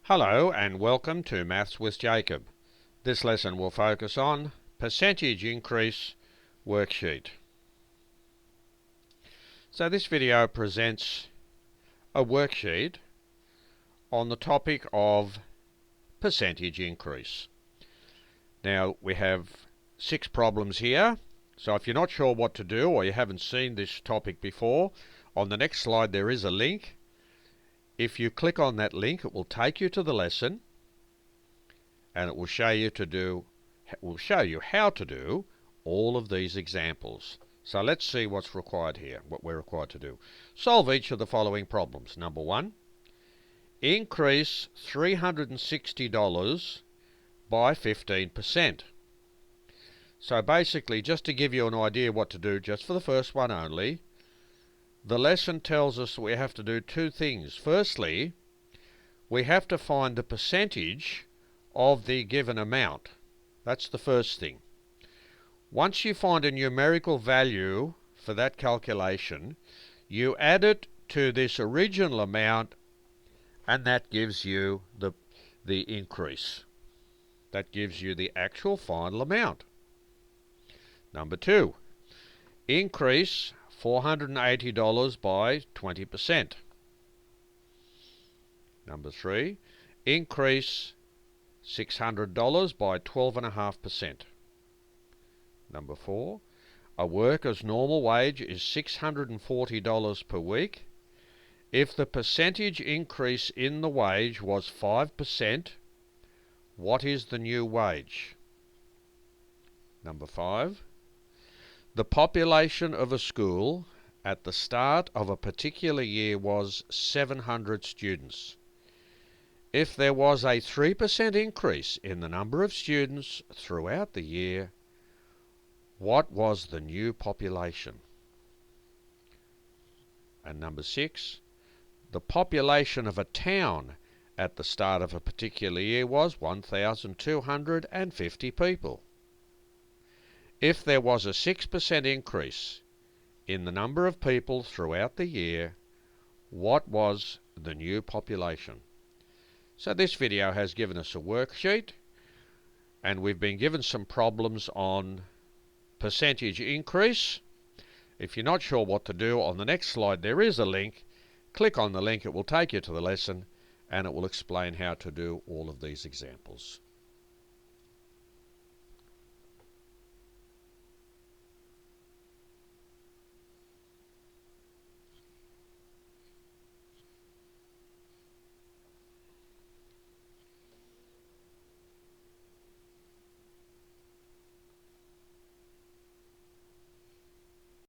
Hello and welcome to Maths with Jacob. This lesson will focus on percentage increase worksheet. So this video presents a worksheet on the topic of percentage increase. Now we have 6 problems here, so if you're not sure what to do or you haven't seen this topic before, on the next slide there is a link. If you click on that link, it will take you to the lesson and it will show you how to do all of these examples. So let's see what's required here, what we're required to do. Solve each of the following problems. Number 1, increase $360 by 15%. So basically, just to give you an idea what to do, just for the first one only, the lesson tells us we have to do 2 things. Firstly, we have to find the percentage of the given amount. That's the first thing. Once you find a numerical value for that calculation, you add it to this original amount and that gives you the increase. That gives you the actual final amount. Number 2, increase $480 by 20%. Number 3, increase $600 by 12.5%. Number 4, a worker's normal wage is $640 per week. If the percentage increase in the wage was 5%, what is the new wage? Number 5, the population of a school at the start of a particular year was 700 students. If there was a 3% increase in the number of students throughout the year, what was the new population? And number 6, the population of a town at the start of a particular year was 1,250 people. If there was a 6% increase in the number of people throughout the year, what was the new population? So this video has given us a worksheet and we've been given some problems on percentage increase. If you're not sure what to do, on the next slide there is a link. Click on the link, it will take you to the lesson and it will explain how to do all of these examples.